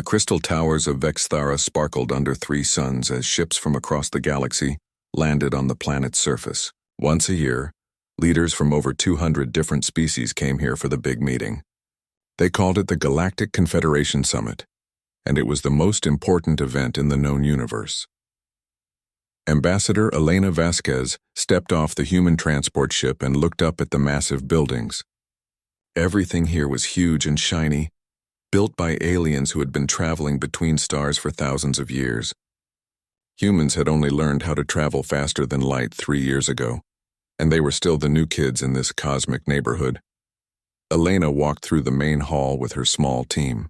crystal towers of Vexthara sparkled under three suns as ships from across the galaxy landed on the planet's surface. Once a year, leaders from over 200 different species came here for the big meeting. They called it the Galactic Confederation Summit, and it was the most important event in the known universe. Ambassador Elena Vasquez stepped off the human transport ship and looked up at the massive buildings. Everything here was huge and shiny, built by aliens who had been traveling between stars for thousands of years. Humans had only learned how to travel faster than light 3 years ago, and they were still the new kids in this cosmic neighborhood. Elena walked through the main hall with her small team.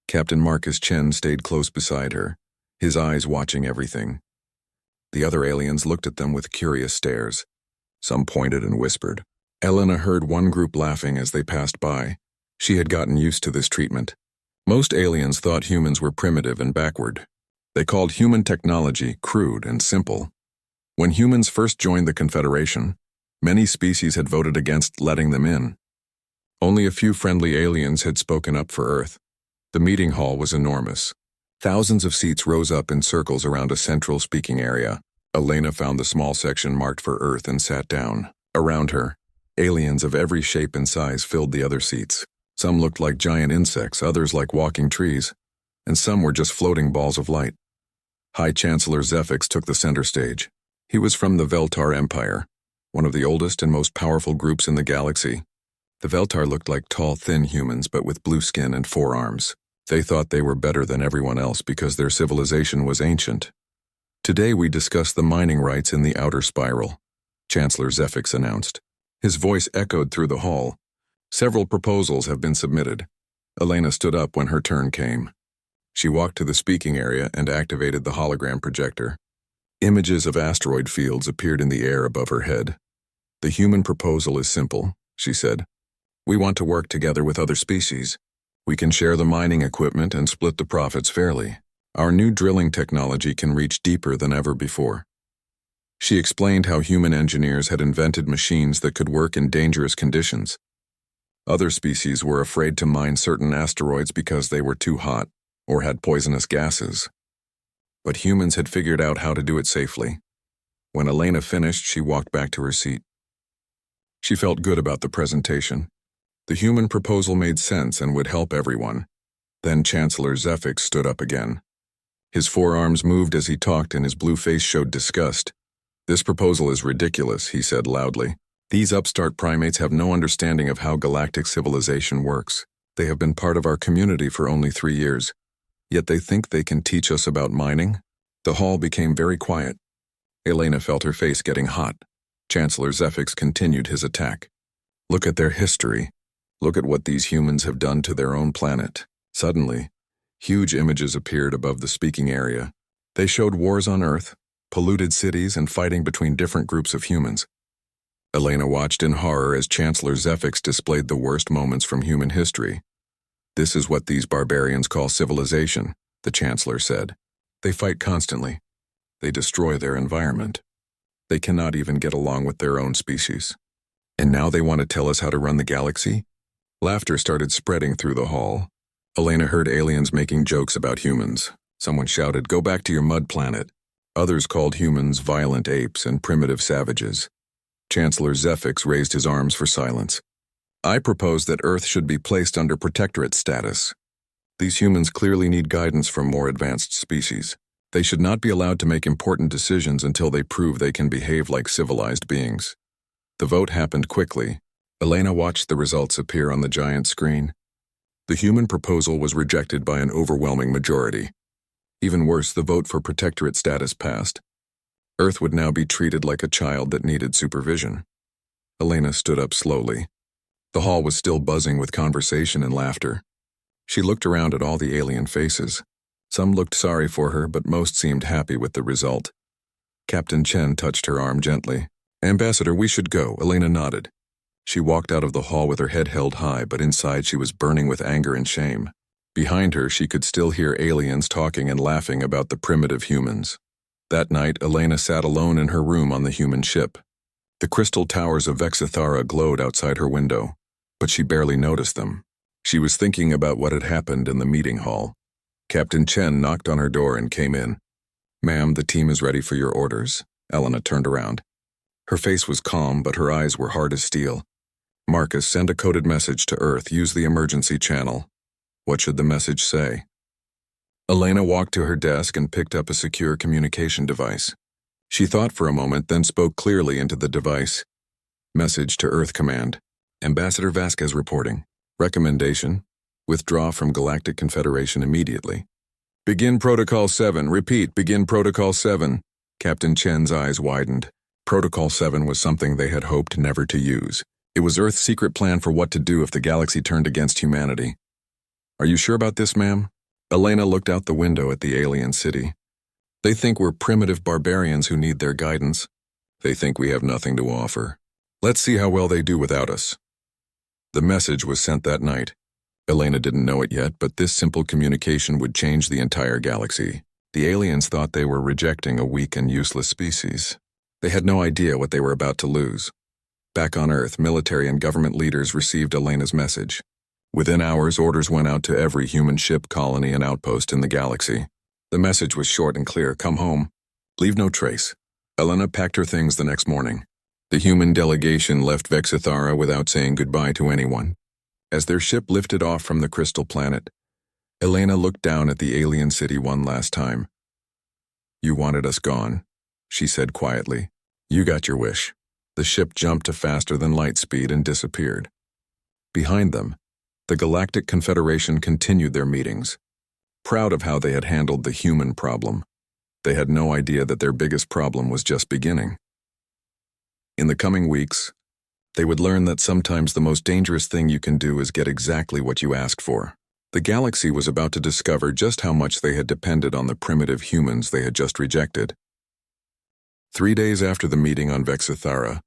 Captain Marcus Chen stayed close beside her, his eyes watching everything. The other aliens looked at them with curious stares. Some pointed and whispered. Elena heard one group laughing as they passed by. She had gotten used to this treatment. Most aliens thought humans were primitive and backward. They called human technology crude and simple. When humans first joined the Confederation, many species had voted against letting them in. Only a few friendly aliens had spoken up for Earth. The meeting hall was enormous. Thousands of seats rose up in circles around a central speaking area. Elena found the small section marked for Earth and sat down. Around her, aliens of every shape and size filled the other seats. Some looked like giant insects, others like walking trees, and some were just floating balls of light. High Chancellor Zephyx took the center stage. He was from the Veltar Empire, one of the oldest and most powerful groups in the galaxy. The Veltar looked like tall, thin humans, but with blue skin and 4 arms. They thought they were better than everyone else because their civilization was ancient. Today we discuss the mining rights in the Outer Spiral, Chancellor Zephyx announced. His voice echoed through the hall. Several proposals have been submitted. Elena stood up when her turn came. She walked to the speaking area and activated the hologram projector. Images of asteroid fields appeared in the air above her head. The human proposal is simple, she said. We want to work together with other species. We can share the mining equipment and split the profits fairly. Our new drilling technology can reach deeper than ever before. She explained how human engineers had invented machines that could work in dangerous conditions. Other species were afraid to mine certain asteroids because they were too hot or had poisonous gases. But humans had figured out how to do it safely. When Elena finished, she walked back to her seat. She felt good about the presentation. The human proposal made sense and would help everyone. Then Chancellor Zephyx stood up again. His 4 arms moved as he talked and his blue face showed disgust. This proposal is ridiculous, he said loudly. These upstart primates have no understanding of how galactic civilization works. They have been part of our community for only 3 years. Yet they think they can teach us about mining? The hall became very quiet. Elena felt her face getting hot. Chancellor Zephyx continued his attack. Look at their history. Look at what these humans have done to their own planet. Suddenly, huge images appeared above the speaking area. They showed wars on Earth, polluted cities, and fighting between different groups of humans. Elena watched in horror as Chancellor Zephyx displayed the worst moments from human history. This is what these barbarians call civilization, the Chancellor said. They fight constantly. They destroy their environment. They cannot even get along with their own species. And now they want to tell us how to run the galaxy? Laughter started spreading through the hall. Elena heard aliens making jokes about humans. Someone shouted, "Go back to your mud planet." Others called humans violent apes and primitive savages. Chancellor Zephyx raised his arms for silence. I propose that Earth should be placed under protectorate status. These humans clearly need guidance from more advanced species. They should not be allowed to make important decisions until they prove they can behave like civilized beings. The vote happened quickly. Elena watched the results appear on the giant screen. The human proposal was rejected by an overwhelming majority. Even worse, the vote for protectorate status passed. Earth would now be treated like a child that needed supervision. Elena stood up slowly. The hall was still buzzing with conversation and laughter. She looked around at all the alien faces. Some looked sorry for her, but most seemed happy with the result. Captain Chen touched her arm gently. Ambassador, we should go, Elena nodded. She walked out of the hall with her head held high, but inside she was burning with anger and shame. Behind her, she could still hear aliens talking and laughing about the primitive humans. That night, Elena sat alone in her room on the human ship. The crystal towers of Vexthara glowed outside her window, but she barely noticed them. She was thinking about what had happened in the meeting hall. Captain Chen knocked on her door and came in. "Ma'am, the team is ready for your orders." Elena turned around. Her face was calm, but her eyes were hard as steel. "Marcus, send a coded message to Earth. Use the emergency channel." What should the message say? Elena walked to her desk and picked up a secure communication device. She thought for a moment, then spoke clearly into the device. "Message to Earth Command. Ambassador Vasquez reporting. Recommendation: withdraw from Galactic Confederation immediately. Begin Protocol 7. Repeat, begin Protocol 7. Captain Chen's eyes widened. Protocol 7 was something they had hoped never to use. It was Earth's secret plan for what to do if the galaxy turned against humanity. "Are you sure about this, ma'am?" Elena looked out the window at the alien city. "They think we're primitive barbarians who need their guidance. They think we have nothing to offer. Let's see how well they do without us." The message was sent that night. Elena didn't know it yet, but this simple communication would change the entire galaxy. The aliens thought they were rejecting a weak and useless species. They had no idea what they were about to lose. Back on Earth, military and government leaders received Elena's message. Within hours, orders went out to every human ship, colony, and outpost in the galaxy. The message was short and clear: come home. Leave no trace. Elena packed her things the next morning. The human delegation left Vexithara without saying goodbye to anyone. As their ship lifted off from the crystal planet, Elena looked down at the alien city one last time. "You wanted us gone," she said quietly. "You got your wish." The ship jumped to faster than light speed and disappeared. Behind them, the Galactic Confederation continued their meetings, proud of how they had handled the human problem. They had no idea that their biggest problem was just beginning. In the coming weeks, they would learn that sometimes the most dangerous thing you can do is get exactly what you ask for. The galaxy was about to discover just how much they had depended on the primitive humans they had just rejected. 3 days after the meeting on Vexithara,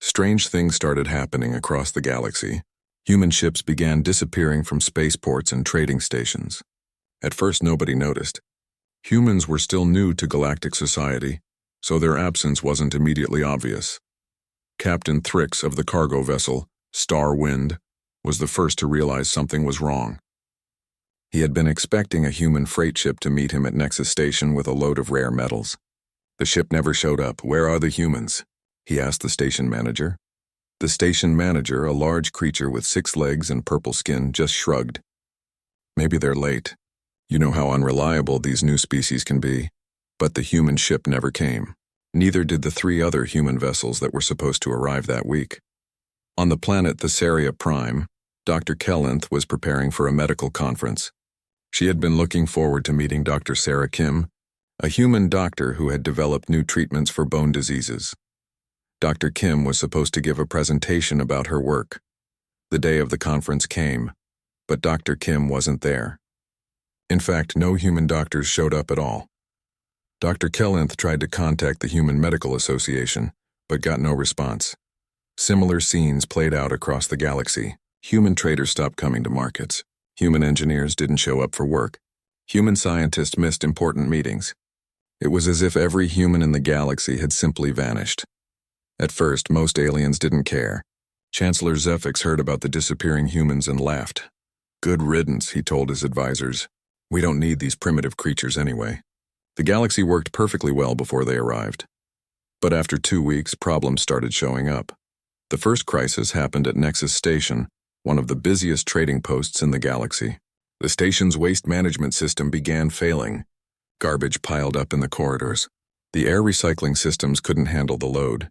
strange things started happening across the galaxy. Human ships began disappearing from spaceports and trading stations. At first, nobody noticed. Humans were still new to galactic society, so their absence wasn't immediately obvious. Captain Thrix of the cargo vessel, Star Wind, was the first to realize something was wrong. He had been expecting a human freight ship to meet him at Nexus Station with a load of rare metals. The ship never showed up. "Where are the humans?" he asked the station manager. The station manager, a large creature with 6 legs and purple skin, just shrugged. "Maybe they're late. You know how unreliable these new species can be." But the human ship never came. Neither did the 3 other human vessels that were supposed to arrive that week. On the planet Thessaria Prime, Dr. Kellenth was preparing for a medical conference. She had been looking forward to meeting Dr. Sarah Kim, a human doctor who had developed new treatments for bone diseases. Dr. Kim was supposed to give a presentation about her work. The day of the conference came, but Dr. Kim wasn't there. In fact, no human doctors showed up at all. Dr. Kellenth tried to contact the Human Medical Association, but got no response. Similar scenes played out across the galaxy. Human traders stopped coming to markets. Human engineers didn't show up for work. Human scientists missed important meetings. It was as if every human in the galaxy had simply vanished. At first, most aliens didn't care. Chancellor Zephyx heard about the disappearing humans and laughed. "Good riddance," he told his advisors. "We don't need these primitive creatures anyway." The galaxy worked perfectly well before they arrived. But after 2 weeks, problems started showing up. The first crisis happened at Nexus Station, one of the busiest trading posts in the galaxy. The station's waste management system began failing. Garbage piled up in the corridors. The air recycling systems couldn't handle the load.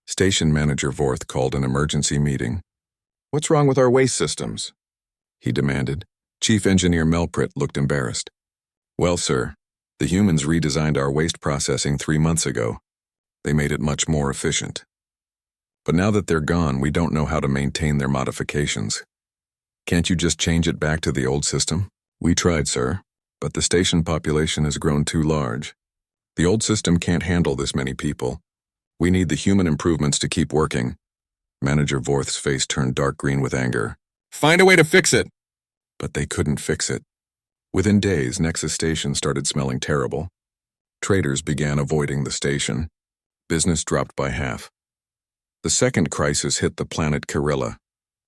Station Manager Vorth called an emergency meeting. "What's wrong with our waste systems?" he demanded. Chief Engineer Melprit looked embarrassed. "Well, sir, the humans redesigned our waste processing 3 months ago. They made it much more efficient. But now that they're gone, we don't know how to maintain their modifications. Can't you just change it back to the old system?" "We tried, sir, but the station population has grown too large. The old system can't handle this many people. We need the human improvements to keep working." Manager Vorth's face turned dark green with anger. "Find a way to fix it!" But they couldn't fix it. Within days, Nexus Station started smelling terrible. Traders began avoiding the station. Business dropped by half. The second crisis hit the planet Kirilla.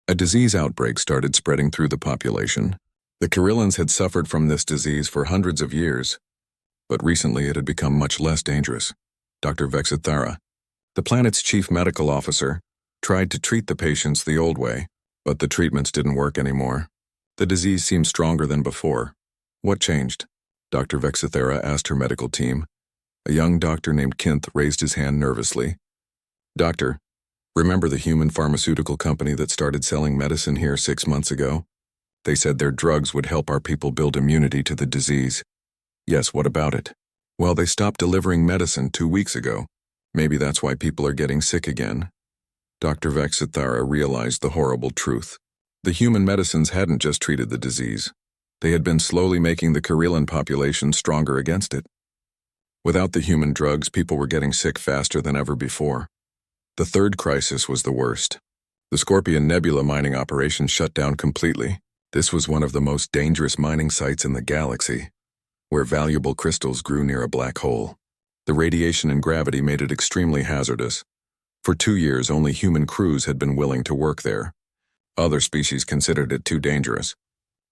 A disease outbreak started spreading through the population. The Karillans had suffered from this disease for hundreds of years, but recently it had become much less dangerous. Dr. Vexithara, the planet's chief medical officer, tried to treat the patients the old way, but the treatments didn't work anymore. The disease seemed stronger than before. What changed? Dr. Vexithara asked her medical team. A young doctor named Kinth raised his hand nervously. Doctor, remember the human pharmaceutical company that started selling medicine here 6 months ago? They said their drugs would help our people build immunity to the disease. Yes, what about it? Well, they stopped delivering medicine 2 weeks ago. Maybe that's why people are getting sick again. Dr. Vexithara realized the horrible truth. The human medicines hadn't just treated the disease. They had been slowly making the Karillan population stronger against it. Without the human drugs, people were getting sick faster than ever before. The third crisis was the worst. The Scorpion Nebula mining operation shut down completely. This was one of the most dangerous mining sites in the galaxy, where valuable crystals grew near a black hole. The radiation and gravity made it extremely hazardous. For 2 years, only human crews had been willing to work there. Other species considered it too dangerous.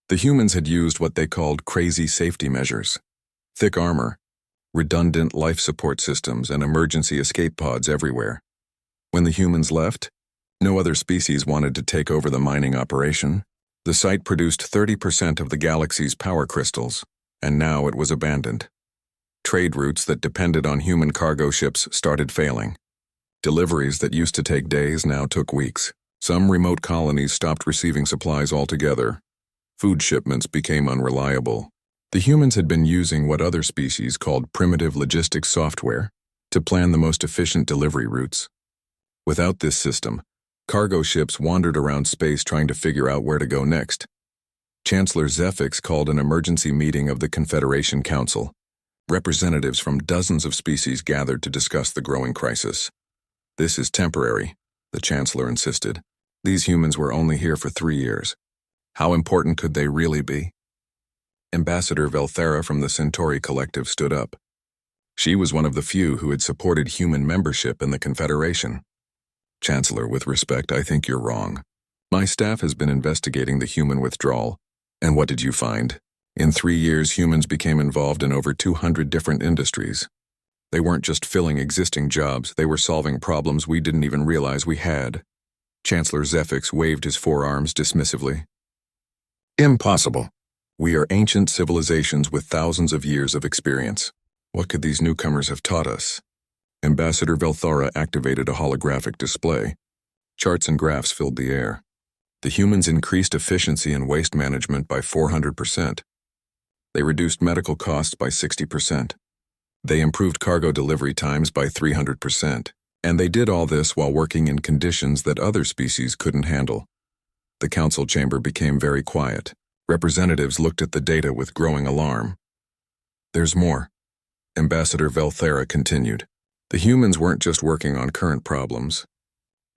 The humans had used what they called crazy safety measures. Thick armor, redundant life support systems, and emergency escape pods everywhere. When the humans left, no other species wanted to take over the mining operation. The site produced 30% of the galaxy's power crystals, and now it was abandoned. Trade routes that depended on human cargo ships started failing. Deliveries that used to take days now took weeks. Some remote colonies stopped receiving supplies altogether. Food shipments became unreliable. The humans had been using what other species called primitive logistics software to plan the most efficient delivery routes. Without this system, cargo ships wandered around space trying to figure out where to go next. Chancellor Zephix called an emergency meeting of the Confederation Council. Representatives from dozens of species gathered to discuss the growing crisis. This is temporary, the Chancellor insisted. These humans were only here for 3 years. How important could they really be? Ambassador Velthera from the Centauri Collective stood up. She was one of the few who had supported human membership in the Confederation. Chancellor, with respect, I think you're wrong. My staff has been investigating the human withdrawal. And what did you find? In 3 years, humans became involved in over 200 different industries. They weren't just filling existing jobs, they were solving problems we didn't even realize we had. Chancellor Zephix waved his forearms dismissively. Impossible. We are ancient civilizations with thousands of years of experience. What could these newcomers have taught us? Ambassador Velthara activated a holographic display. Charts and graphs filled the air. The humans increased efficiency and waste management by 400%. They reduced medical costs by 60%. They improved cargo delivery times by 300%. And they did all this while working in conditions that other species couldn't handle. The council chamber became very quiet. Representatives looked at the data with growing alarm. There's more. Ambassador Velthera continued. The humans weren't just working on current problems.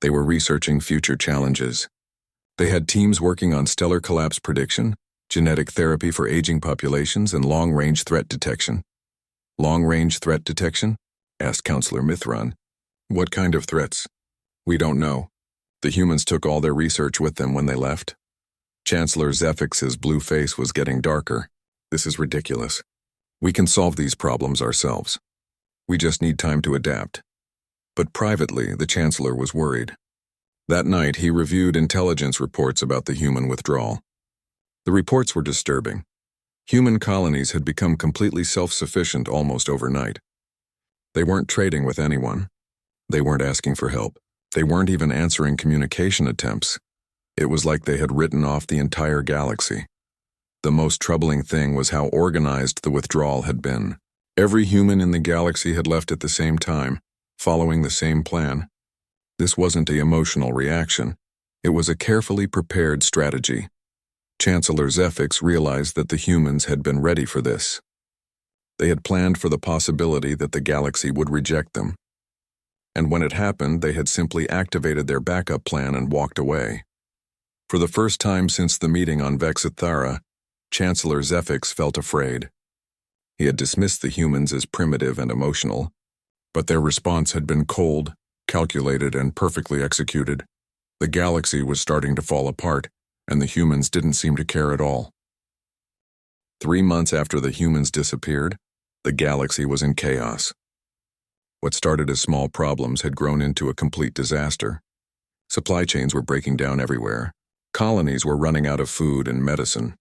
They were researching future challenges. They had teams working on stellar collapse prediction, genetic therapy for aging populations, and long-range threat detection. Long-range threat detection? Asked Counselor Mithran. What kind of threats? We don't know. The humans took all their research with them when they left. Chancellor Zephix's blue face was getting darker. This is ridiculous. We can solve these problems ourselves. We just need time to adapt. But privately, the Chancellor was worried. That night, he reviewed intelligence reports about the human withdrawal. The reports were disturbing. Human colonies had become completely self-sufficient almost overnight. They weren't trading with anyone. They weren't asking for help. They weren't even answering communication attempts. It was like they had written off the entire galaxy. The most troubling thing was how organized the withdrawal had been. Every human in the galaxy had left at the same time, following the same plan. This wasn't an emotional reaction. It was a carefully prepared strategy. Chancellor Zephix realized that the humans had been ready for this. They had planned for the possibility that the galaxy would reject them. And when it happened, they had simply activated their backup plan and walked away. For the first time since the meeting on Vexithara, Chancellor Zephix felt afraid. He had dismissed the humans as primitive and emotional, but their response had been cold, calculated, and perfectly executed. The galaxy was starting to fall apart, and the humans didn't seem to care at all. 3 months after the humans disappeared, the galaxy was in chaos. What started as small problems had grown into a complete disaster. Supply chains were breaking down everywhere. Colonies were running out of food and medicine.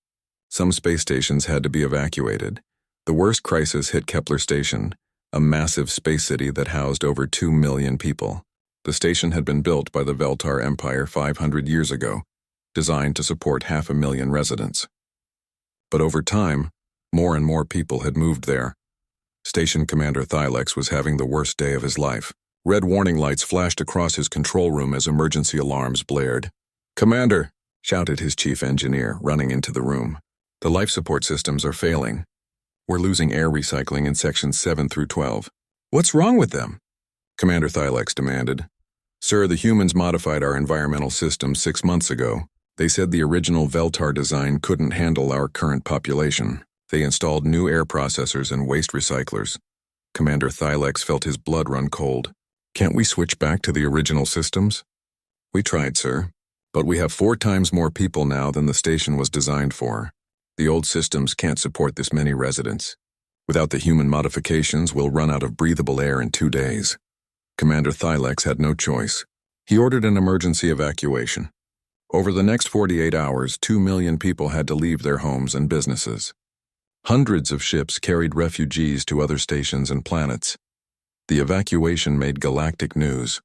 Some space stations had to be evacuated. The worst crisis hit Kepler Station, a massive space city that housed over 2 million people. The station had been built by the Veltar Empire 500 years ago, designed to support 500,000 residents. But over time, more and more people had moved there. Station Commander Thylex was having the worst day of his life. Red warning lights flashed across his control room as emergency alarms blared. "Commander!" shouted his chief engineer, running into the room. "The life support systems are failing. We're losing air recycling in sections 7 through 12. "What's wrong with them?" Commander Thylex demanded. "Sir, the humans modified our environmental system 6 months ago. They said the original Veltar design couldn't handle our current population. They installed new air processors and waste recyclers." Commander Thylex felt his blood run cold. "Can't we switch back to the original systems?" "We tried, sir, but we have 4 times more people now than the station was designed for. The old systems can't support this many residents. Without the human modifications, we'll run out of breathable air in 2 days." Commander Thylex had no choice. He ordered an emergency evacuation. Over the next 48 hours, 2 million people had to leave their homes and businesses. Hundreds of ships carried refugees to other stations and planets. The evacuation made galactic news.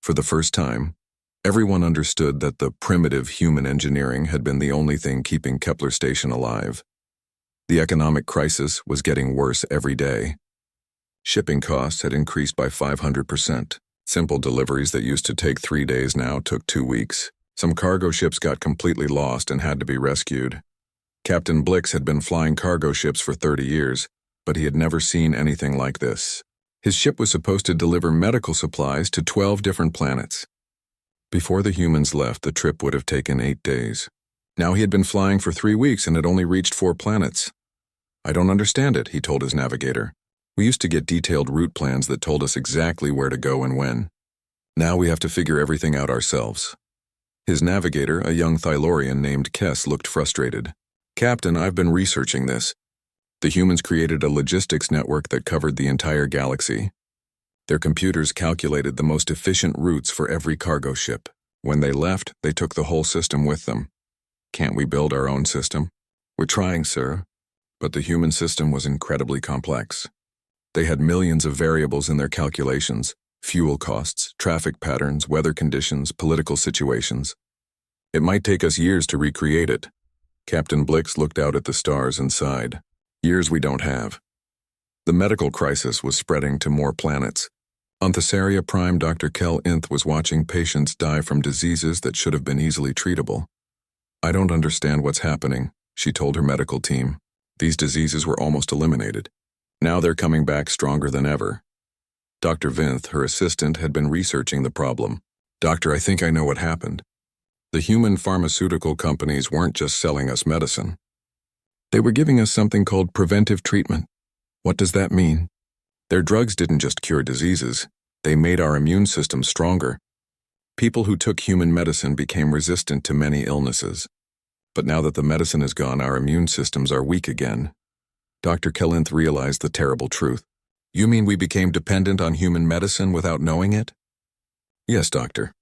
For the first time, everyone understood that the primitive human engineering had been the only thing keeping Kepler Station alive. The economic crisis was getting worse every day. Shipping costs had increased by 500%. Simple deliveries that used to take 3 days now took 2 weeks. Some cargo ships got completely lost and had to be rescued. Captain Blix had been flying cargo ships for 30 years, but he had never seen anything like this. His ship was supposed to deliver medical supplies to 12 different planets. Before the humans left, the trip would have taken 8 days. Now he had been flying for 3 weeks and had only reached 4 planets. "I don't understand it," he told his navigator. "We used to get detailed route plans that told us exactly where to go and when. Now we have to figure everything out ourselves." His navigator, a young Thylorian named Kess, looked frustrated. "Captain, I've been researching this. The humans created a logistics network that covered the entire galaxy. Their computers calculated the most efficient routes for every cargo ship. When they left, they took the whole system with them. Can't we build our own system?" "We're trying, sir." But the human system was incredibly complex. They had millions of variables in their calculations: fuel costs, traffic patterns, weather conditions, political situations. "It might take us years to recreate it." Captain Blix looked out at the stars and sighed. "Years we don't have." The medical crisis was spreading to more planets. On Thessaria Prime, Dr. Kel Inth was watching patients die from diseases that should have been easily treatable. "I don't understand what's happening," she told her medical team. "These diseases were almost eliminated. Now they're coming back stronger than ever." Dr. Vinth, her assistant, had been researching the problem. "Doctor, I think I know what happened. The human pharmaceutical companies weren't just selling us medicine. They were giving us something called preventive treatment." "What does that mean?" "Their drugs didn't just cure diseases. They made our immune system stronger. People who took human medicine became resistant to many illnesses. But now that the medicine is gone, our immune systems are weak again." Dr. Kellinth realized the terrible truth. "You mean we became dependent on human medicine without knowing it?" "Yes, doctor.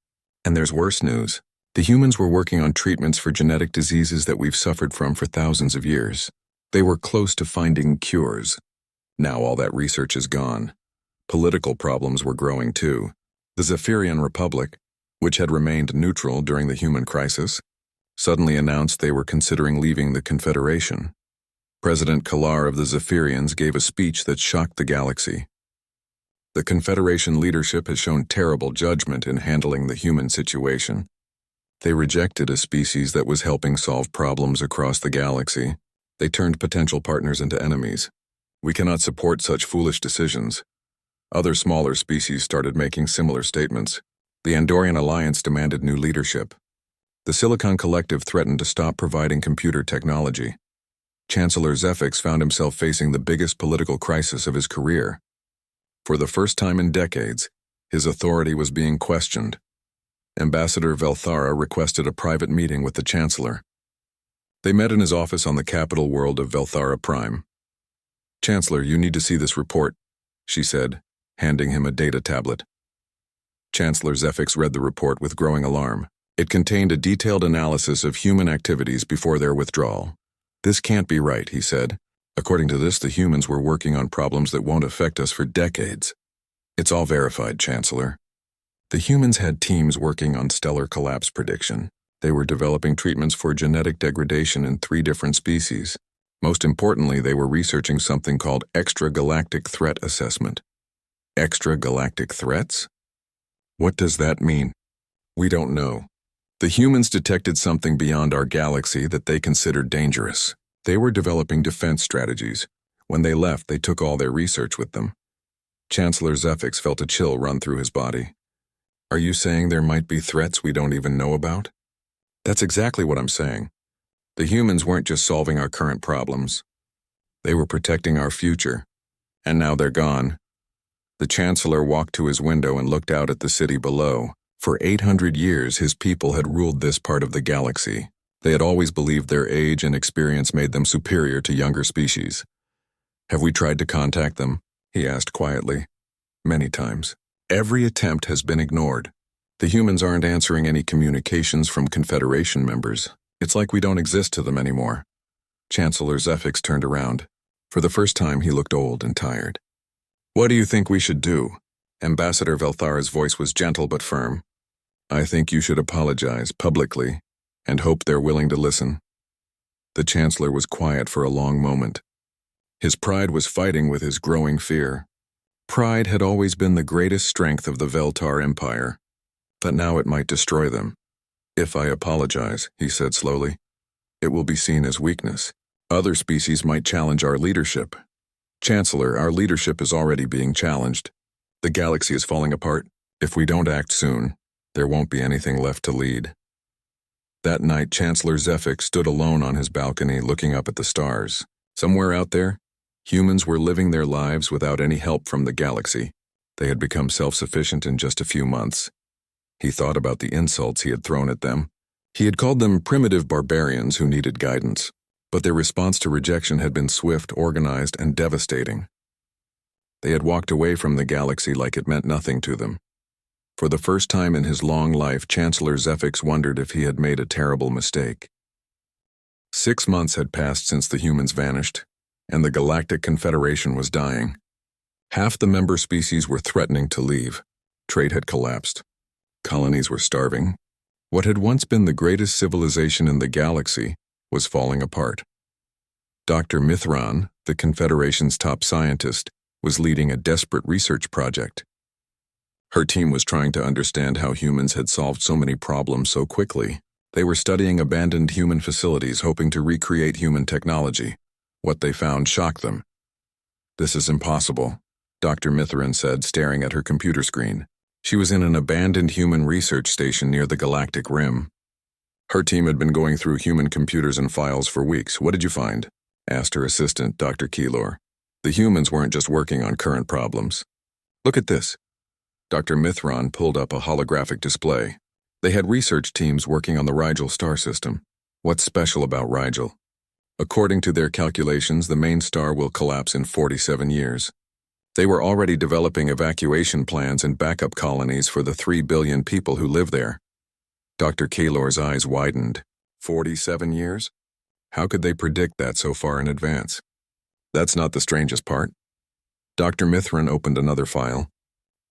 And there's worse news. The humans were working on treatments for genetic diseases that we've suffered from for thousands of years. They were close to finding cures. Now all that research is gone. Political problems were growing too. The Zephyrian Republic, which had remained neutral during the human crisis, suddenly announced they were considering leaving the Confederation. President Kalar of the Zephyrians gave a speech that shocked the galaxy. "The Confederation leadership has shown terrible judgment in handling the human situation. They rejected a species that was helping solve problems across the galaxy. They turned potential partners into enemies. We cannot support such foolish decisions." Other smaller species started making similar statements. The Andorian Alliance demanded new leadership. The Silicon Collective threatened to stop providing computer technology. Chancellor Zephix found himself facing the biggest political crisis of his career. For the first time in decades, his authority was being questioned. Ambassador Velthara requested a private meeting with the Chancellor. They met in his office on the capital world of Velthara Prime. "Chancellor, you need to see this report," she said, handing him a data tablet. Chancellor Zefix read the report with growing alarm. It contained a detailed analysis of human activities before their withdrawal. "This can't be right," he said. "According to this, the humans were working on problems that won't affect us for decades." "It's all verified, Chancellor." The humans had teams working on stellar collapse prediction. They were developing treatments for genetic degradation in 3 different species. Most importantly, they were researching something called extragalactic threat assessment. Extragalactic threats? What does that mean? We don't know. The humans detected something beyond our galaxy that they considered dangerous. They were developing defense strategies. When they left, they took all their research with them. Chancellor Zefix felt a chill run through his body. "Are you saying there might be threats we don't even know about?" "That's exactly what I'm saying. The humans weren't just solving our current problems. They were protecting our future. And now they're gone." The Chancellor walked to his window and looked out at the city below. For 800 years, his people had ruled this part of the galaxy. They had always believed their age and experience made them superior to younger species. "Have we tried to contact them?" he asked quietly. "Many times. Every attempt has been ignored. The humans aren't answering any communications from Confederation members. It's like we don't exist to them anymore." Chancellor Zefix turned around. For the first time, he looked old and tired. "What do you think we should do?" Ambassador Velthara's voice was gentle but firm. "I think you should apologize publicly and hope they're willing to listen." The Chancellor was quiet for a long moment. His pride was fighting with his growing fear. Pride had always been the greatest strength of the Veltar Empire, but now it might destroy them. "If I apologize," he said slowly, "it will be seen as weakness. Other species might challenge our leadership. Chancellor, our leadership is already being challenged. The galaxy is falling apart. If we don't act soon, there won't be anything left to lead." That night, Chancellor Zefix stood alone on his balcony looking up at the stars. Somewhere out there, humans were living their lives without any help from the galaxy. They had become self-sufficient in just a few months. He thought about the insults he had thrown at them. He had called them primitive barbarians who needed guidance, but their response to rejection had been swift, organized, and devastating. They had walked away from the galaxy like it meant nothing to them. For the first time in his long life, Chancellor Zefix wondered if he had made a terrible mistake. 6 months had passed since the humans vanished, and the Galactic Confederation was dying. Half the member species were threatening to leave. Trade had collapsed. Colonies were starving. What had once been the greatest civilization in the galaxy was falling apart. Dr. Mithran, the Confederation's top scientist, was leading a desperate research project. Her team was trying to understand how humans had solved so many problems so quickly. They were studying abandoned human facilities, hoping to recreate human technology. What they found shocked them. "This is impossible," Dr. Mithran said, staring at her computer screen. She was in an abandoned human research station near the Galactic Rim. Her team had been going through human computers and files for weeks. "What did you find?" asked her assistant, Dr. Keylor. "The humans weren't just working on current problems. Look at this." Dr. Mithran pulled up a holographic display. They had research teams working on the Rigel star system. What's special about Rigel? According to their calculations, the main star will collapse in 47 years. They were already developing evacuation plans and backup colonies for the 3 billion people who live there. Dr. Keylor's eyes widened. 47 years? How could they predict that so far in advance? That's not the strangest part. Dr. Mithran opened another file.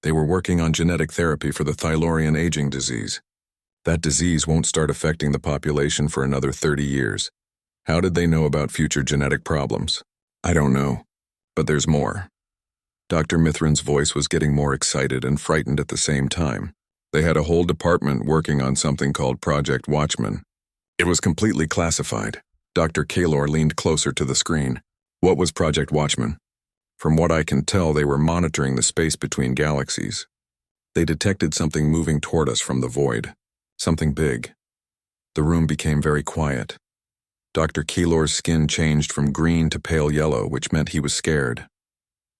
They were working on genetic therapy for the Thylorian aging disease. That disease won't start affecting the population for another 30 years. How did they know about future genetic problems? I don't know. But there's more. Dr. Mithran's voice was getting more excited and frightened at the same time. They had a whole department working on something called Project Watchman. It was completely classified. Dr. Keylor leaned closer to the screen. What was Project Watchman? From what I can tell, they were monitoring the space between galaxies. They detected something moving toward us from the void. Something big. The room became very quiet. Dr. Keylor's skin changed from green to pale yellow, which meant he was scared.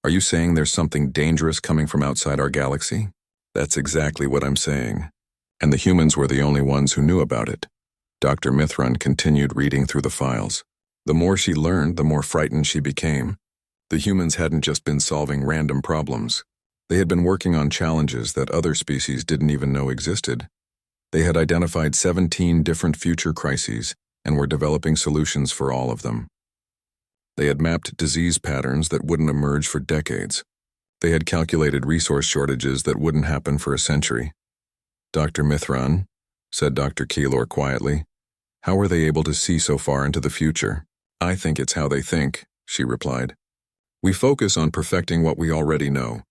Are you saying there's something dangerous coming from outside our galaxy? That's exactly what I'm saying. And the humans were the only ones who knew about it. Dr. Mithran continued reading through the files. The more she learned, the more frightened she became. The humans hadn't just been solving random problems. They had been working on challenges that other species didn't even know existed. They had identified 17 different future crises and were developing solutions for all of them. They had mapped disease patterns that wouldn't emerge for decades. They had calculated resource shortages that wouldn't happen for a century. Dr. Mithran, said Dr. Keylor quietly, how are they able to see so far into the future? I think it's how they think, she replied. We focus on perfecting what we already know.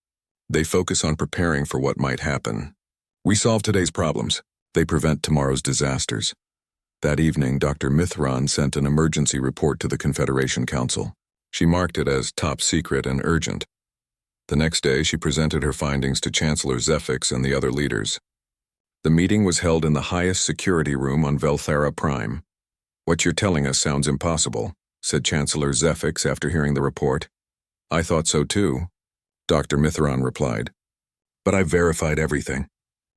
They focus on preparing for what might happen. We solve today's problems. They prevent tomorrow's disasters. That evening, Dr. Mithran sent an emergency report to the Confederation Council. She marked it as top secret and urgent. The next day, she presented her findings to Chancellor Zephyx and the other leaders. The meeting was held in the highest security room on Velthara Prime. What you're telling us sounds impossible, said Chancellor Zephyx after hearing the report. I thought so too, Dr. Mithran replied. But I verified everything.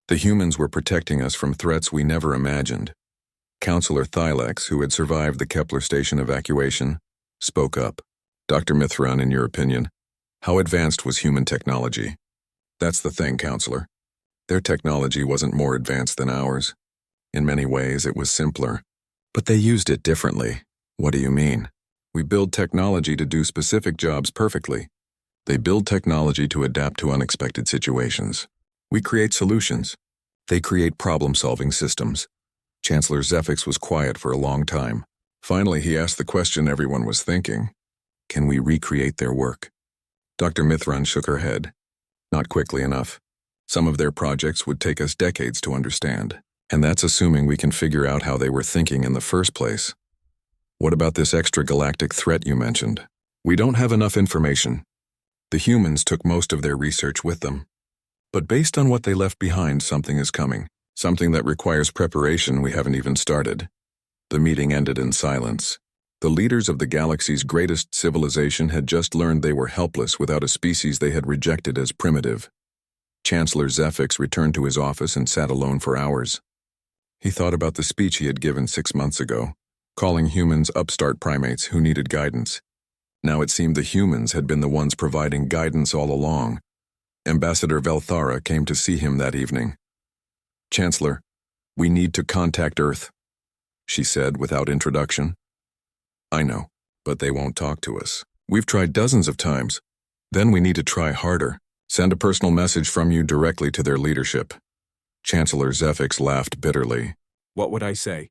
The humans were protecting us from threats we never imagined. Counselor Thylex, who had survived the Kepler station evacuation, spoke up. Dr. Mithran, in your opinion, how advanced was human technology? That's the thing, Counselor. Their technology wasn't more advanced than ours. In many ways, it was simpler. But they used it differently. What do you mean? We build technology to do specific jobs perfectly. They build technology to adapt to unexpected situations. We create solutions. They create problem-solving systems. Chancellor Zephyx was quiet for a long time. Finally, he asked the question everyone was thinking. Can we recreate their work? Dr. Mithran shook her head. Not quickly enough. Some of their projects would take us decades to understand, and that's assuming we can figure out how they were thinking in the first place. What about this extragalactic threat you mentioned? We don't have enough information. The humans took most of their research with them. But based on what they left behind, something is coming. Something that requires preparation we haven't even started. The meeting ended in silence. The leaders of the galaxy's greatest civilization had just learned they were helpless without a species they had rejected as primitive. Chancellor Zephyx returned to his office and sat alone for hours. He thought about the speech he had given 6 months ago, calling humans upstart primates who needed guidance. Now it seemed the humans had been the ones providing guidance all along. Ambassador Velthara came to see him that evening. Chancellor, we need to contact Earth, she said without introduction. I know, but they won't talk to us. We've tried dozens of times. Then we need to try harder. Send a personal message from you directly to their leadership. Chancellor Zephyx laughed bitterly. What would I say?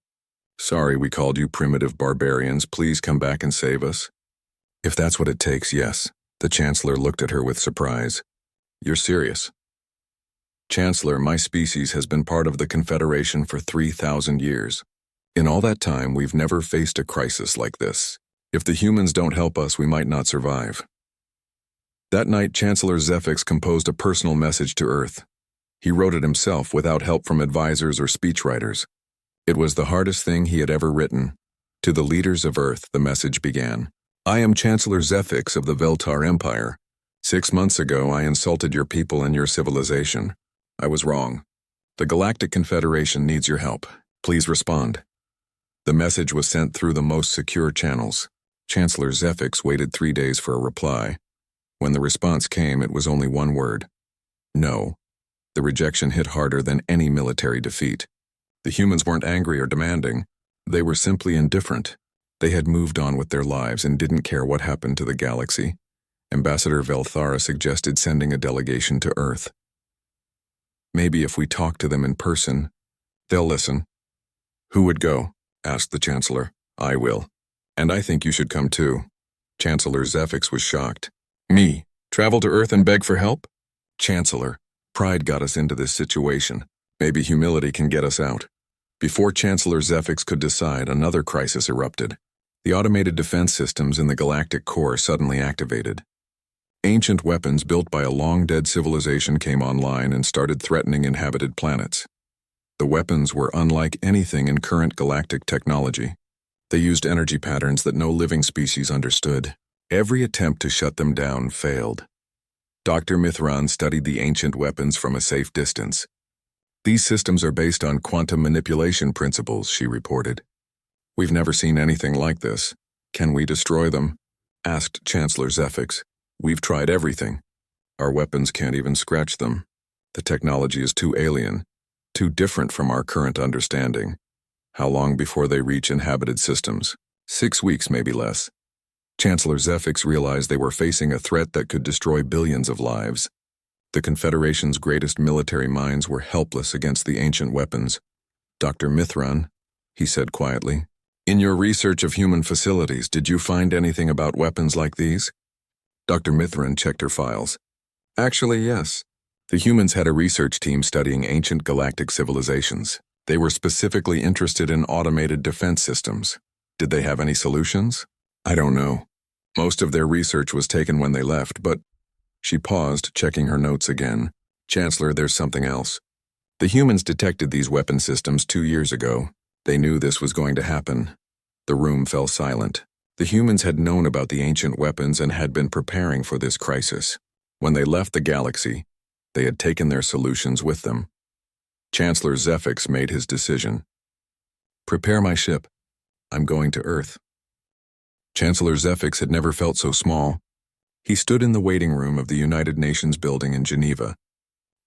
Sorry we called you primitive barbarians. Please come back and save us. If that's what it takes, yes. The Chancellor looked at her with surprise. You're serious? Chancellor, my species has been part of the Confederation for 3,000 years. In all that time, we've never faced a crisis like this. If the humans don't help us, we might not survive. That night, Chancellor Zephyx composed a personal message to Earth. He wrote it himself without help from advisors or speechwriters. It was the hardest thing he had ever written. To the leaders of Earth, the message began. I am Chancellor Zephyx of the Veltar Empire. 6 months ago, I insulted your people and your civilization. I was wrong. The Galactic Confederation needs your help. Please respond. The message was sent through the most secure channels. Chancellor Zephyx waited 3 days for a reply. When the response came, it was only one word. No. The rejection hit harder than any military defeat. The humans weren't angry or demanding. They were simply indifferent. They had moved on with their lives and didn't care what happened to the galaxy. Ambassador Velthara suggested sending a delegation to Earth. Maybe if we talk to them in person, they'll listen. Who would go? Asked the Chancellor. I will. And I think you should come too. Chancellor Zephyx was shocked. Me? Travel to Earth and beg for help? Chancellor, pride got us into this situation. Maybe humility can get us out. Before Chancellor Zephyx could decide, another crisis erupted. The automated defense systems in the galactic core suddenly activated. Ancient weapons built by a long-dead civilization came online and started threatening inhabited planets. The weapons were unlike anything in current galactic technology. They used energy patterns that no living species understood. Every attempt to shut them down failed. Dr. Mithran studied the ancient weapons from a safe distance. These systems are based on quantum manipulation principles, she reported. We've never seen anything like this. Can we destroy them? Asked Chancellor Zephyx. We've tried everything. Our weapons can't even scratch them. The technology is too alien, too different from our current understanding. How long before they reach inhabited systems? 6 weeks, maybe less. Chancellor Zephyx realized they were facing a threat that could destroy billions of lives. The Confederation's greatest military minds were helpless against the ancient weapons. Dr. Mithran, he said quietly, in your research of human facilities, did you find anything about weapons like these? Dr. Mithran checked her files. Actually, yes. The humans had a research team studying ancient galactic civilizations. They were specifically interested in automated defense systems. Did they have any solutions? I don't know. Most of their research was taken when they left, but... She paused, checking her notes again. Chancellor, there's something else. The humans detected these weapon systems 2 years ago. They knew this was going to happen. The room fell silent. The humans had known about the ancient weapons and had been preparing for this crisis. When they left the galaxy, they had taken their solutions with them. Chancellor Zephyx made his decision. Prepare my ship. I'm going to Earth. Chancellor Zephyx had never felt so small. He stood in the waiting room of the United Nations building in Geneva.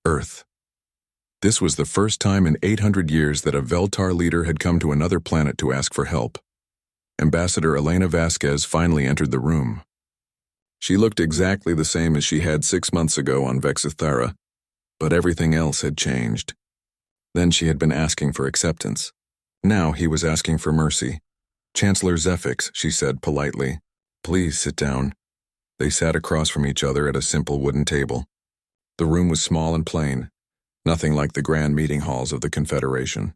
Earth. This was the first time in 800 years that a Veltar leader had come to another planet to ask for help. Ambassador Elena Vasquez finally entered the room. She looked exactly the same as she had 6 months ago on Vexithara, but everything else had changed. Then she had been asking for acceptance. Now he was asking for mercy. Chancellor Zephyx, she said politely, please sit down. They sat across from each other at a simple wooden table. The room was small and plain, nothing like the grand meeting halls of the Confederation.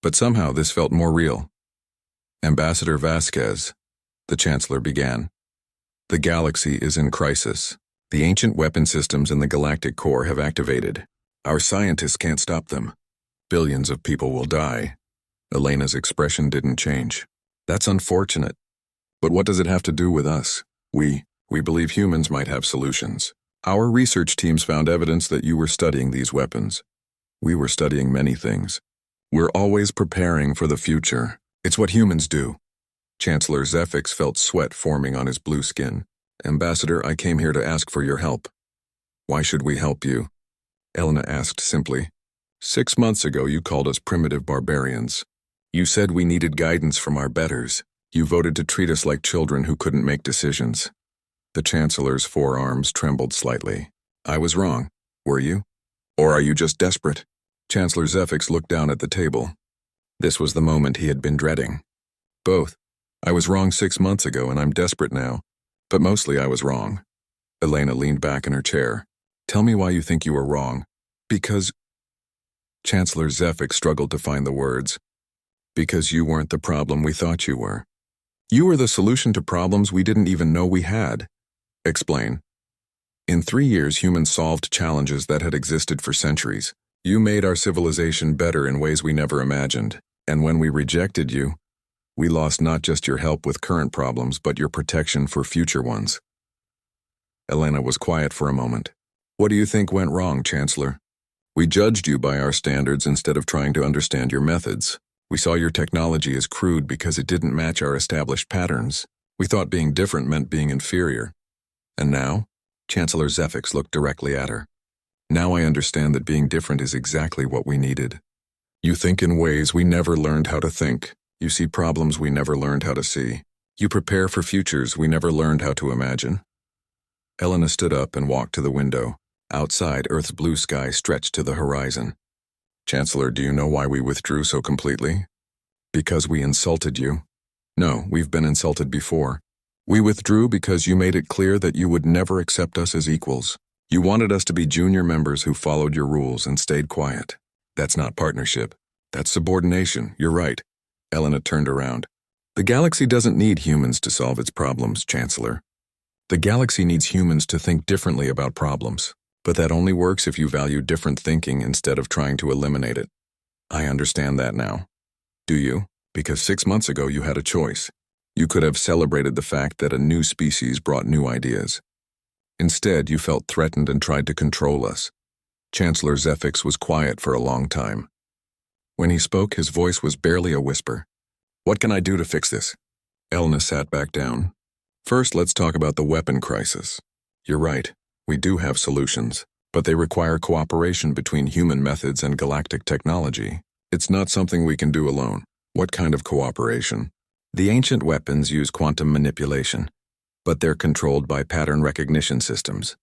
But somehow this felt more real. Ambassador Vasquez, the Chancellor began. The galaxy is in crisis. The ancient weapon systems in the galactic core have activated. Our scientists can't stop them. Billions of people will die. Elena's expression didn't change. That's unfortunate. But what does it have to do with us? We believe humans might have solutions. Our research teams found evidence that you were studying these weapons. We were studying many things. We're always preparing for the future. It's what humans do. Chancellor Zephyx felt sweat forming on his blue skin. Ambassador, I came here to ask for your help. Why should we help you? Elena asked simply. 6 months ago you called us primitive barbarians. You said we needed guidance from our betters. You voted to treat us like children who couldn't make decisions. The Chancellor's forearms trembled slightly. I was wrong. Were you? Or are you just desperate? Chancellor Zephyx looked down at the table. This was the moment he had been dreading. Both. I was wrong 6 months ago and I'm desperate now. But mostly I was wrong. Elena leaned back in her chair. Tell me why you think you were wrong. Because... Chancellor Zephyx struggled to find the words. Because you weren't the problem we thought you were. You were the solution to problems we didn't even know we had. Explain. In 3 years, humans solved challenges that had existed for centuries. You made our civilization better in ways we never imagined. And when we rejected you, we lost not just your help with current problems, but your protection for future ones. Elena was quiet for a moment. What do you think went wrong, Chancellor? We judged you by our standards instead of trying to understand your methods. We saw your technology as crude because it didn't match our established patterns. We thought being different meant being inferior. And now? Chancellor Zephyx looked directly at her. Now I understand that being different is exactly what we needed. You think in ways we never learned how to think. You see problems we never learned how to see. You prepare for futures we never learned how to imagine. Elena stood up and walked to the window. Outside, Earth's blue sky stretched to the horizon. Chancellor, do you know why we withdrew so completely? Because we insulted you. No, we've been insulted before. We withdrew because you made it clear that you would never accept us as equals. You wanted us to be junior members who followed your rules and stayed quiet. That's not partnership. That's subordination, you're right. Elena turned around. The galaxy doesn't need humans to solve its problems, Chancellor. The galaxy needs humans to think differently about problems. But that only works if you value different thinking instead of trying to eliminate it. I understand that now. Do you? Because 6 months ago you had a choice. You could have celebrated the fact that a new species brought new ideas. Instead, you felt threatened and tried to control us. Chancellor Zephyx was quiet for a long time. When he spoke, his voice was barely a whisper. "What can I do to fix this?" Elna sat back down. "First, let's talk about the weapon crisis. You're right, we do have solutions, but they require cooperation between human methods and galactic technology. It's not something we can do alone." "What kind of cooperation?" "The ancient weapons use quantum manipulation, but they're controlled by pattern recognition systems.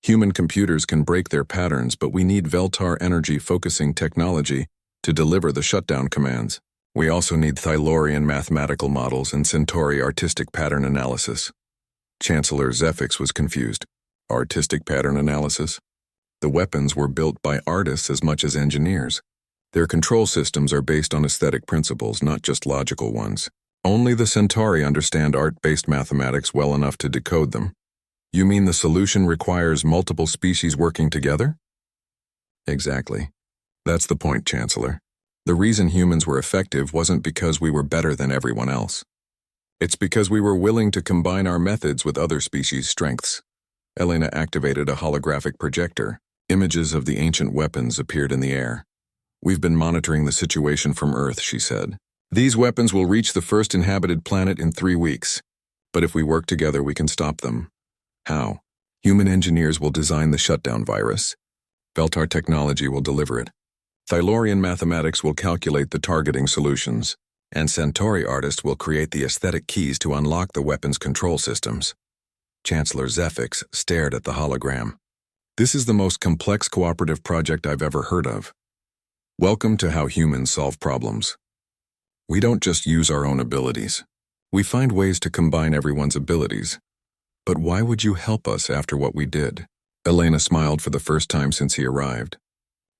Human computers can break their patterns, but we need Veltar energy-focusing technology to deliver the shutdown commands. We also need Thylorian mathematical models and Centauri artistic pattern analysis." Chancellor Zephyx was confused. Artistic pattern analysis? The weapons were built by artists as much as engineers. Their control systems are based on aesthetic principles, not just logical ones. Only the Centauri understand art-based mathematics well enough to decode them. You mean the solution requires multiple species working together? Exactly. That's the point, Chancellor. The reason humans were effective wasn't because we were better than everyone else. It's because we were willing to combine our methods with other species' strengths. Elena activated a holographic projector. Images of the ancient weapons appeared in the air. "We've been monitoring the situation from Earth," she said. "These weapons will reach the first inhabited planet in 3 weeks. But if we work together, we can stop them." "How?" "Human engineers will design the shutdown virus. Veltar technology will deliver it. Thylorian mathematics will calculate the targeting solutions, and Centauri artists will create the aesthetic keys to unlock the weapons control systems." Chancellor Zephyx stared at the hologram. "This is the most complex cooperative project I've ever heard of. Welcome to how humans solve problems. We don't just use our own abilities. We find ways to combine everyone's abilities. But why would you help us after what we did?" Elena smiled for the first time since he arrived.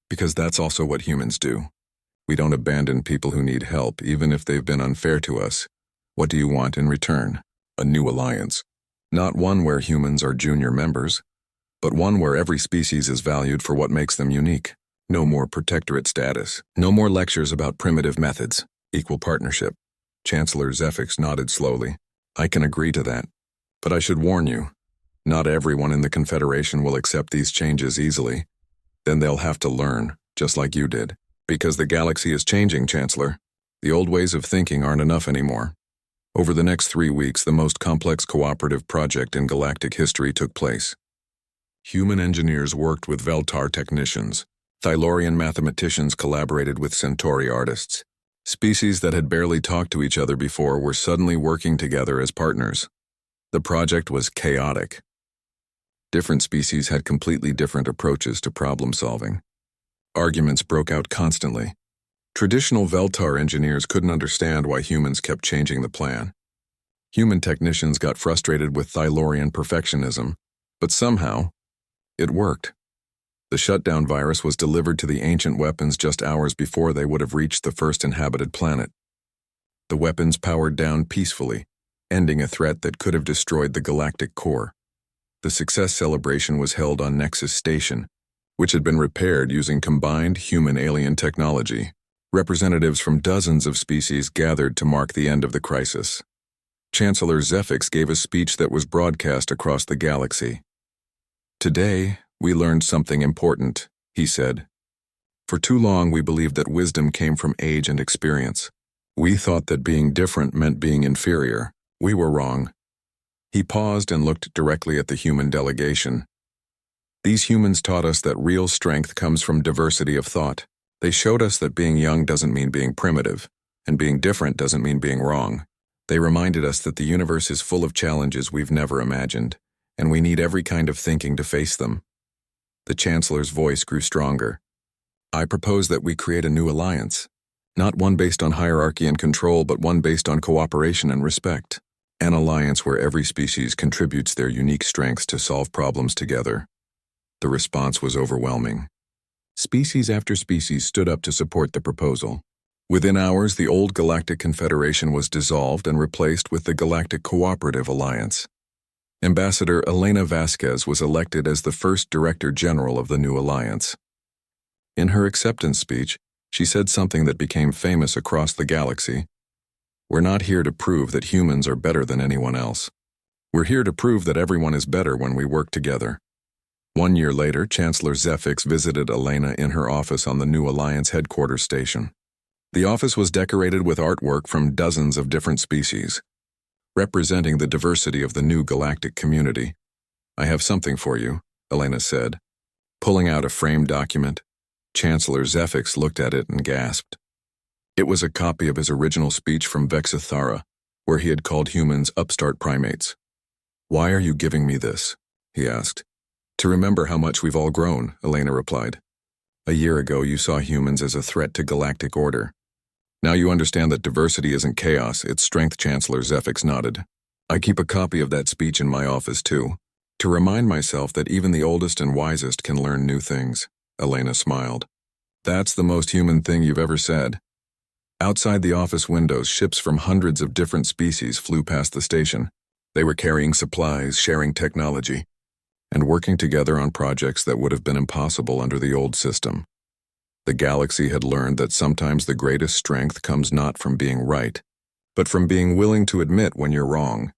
"Because that's also what humans do. We don't abandon people who need help, even if they've been unfair to us. What do you want in return? A new alliance. Not one where humans are junior members, but one where every species is valued for what makes them unique. No more protectorate status. No more lectures about primitive methods. Equal partnership." Chancellor Zephyx nodded slowly. "I can agree to that. But I should warn you, not everyone in the Confederation will accept these changes easily. Then they'll have to learn, just like you did. Because the galaxy is changing, Chancellor. The old ways of thinking aren't enough anymore." Over the next 3 weeks, the most complex cooperative project in galactic history took place. Human engineers worked with Veltar technicians. Thylorian mathematicians collaborated with Centauri artists. Species that had barely talked to each other before were suddenly working together as partners. The project was chaotic. Different species had completely different approaches to problem solving. Arguments broke out constantly. Traditional Veltar engineers couldn't understand why humans kept changing the plan. Human technicians got frustrated with Thylorian perfectionism, but somehow, it worked. The shutdown virus was delivered to the ancient weapons just hours before they would have reached the first inhabited planet. The weapons powered down peacefully, ending a threat that could have destroyed the galactic core. The success celebration was held on Nexus Station, which had been repaired using combined human-alien technology. Representatives from dozens of species gathered to mark the end of the crisis. Chancellor Zephyx gave a speech that was broadcast across the galaxy. "Today, we learned something important," he said. "For too long, we believed that wisdom came from age and experience. We thought that being different meant being inferior. We were wrong." He paused and looked directly at the human delegation. "These humans taught us that real strength comes from diversity of thought. They showed us that being young doesn't mean being primitive, and being different doesn't mean being wrong. They reminded us that the universe is full of challenges we've never imagined, and we need every kind of thinking to face them." The Chancellor's voice grew stronger. "I propose that we create a new alliance, not one based on hierarchy and control, but one based on cooperation and respect. An alliance where every species contributes their unique strengths to solve problems together." The response was overwhelming. Species after species stood up to support the proposal. Within hours, the old Galactic Confederation was dissolved and replaced with the Galactic Cooperative Alliance. Ambassador Elena Vasquez was elected as the first Director General of the new alliance. In her acceptance speech, she said something that became famous across the galaxy. "We're not here to prove that humans are better than anyone else. We're here to prove that everyone is better when we work together." 1 year later, Chancellor Zephyx visited Elena in her office on the New Alliance headquarters station. The office was decorated with artwork from dozens of different species, representing the diversity of the new galactic community. "I have something for you," Elena said. Pulling out a framed document, Chancellor Zephyx looked at it and gasped. It was a copy of his original speech from Vexithara, where he had called humans upstart primates. "Why are you giving me this?" he asked. "To remember how much we've all grown," Elena replied. "A year ago you saw humans as a threat to galactic order. Now you understand that diversity isn't chaos, it's strength." Chancellor Zephyx nodded. "I keep a copy of that speech in my office too, to remind myself that even the oldest and wisest can learn new things." Elena smiled. "That's the most human thing you've ever said." Outside the office windows, ships from hundreds of different species flew past the station. They were carrying supplies, sharing technology, and working together on projects that would have been impossible under the old system. The galaxy had learned that sometimes the greatest strength comes not from being right, but from being willing to admit when you're wrong.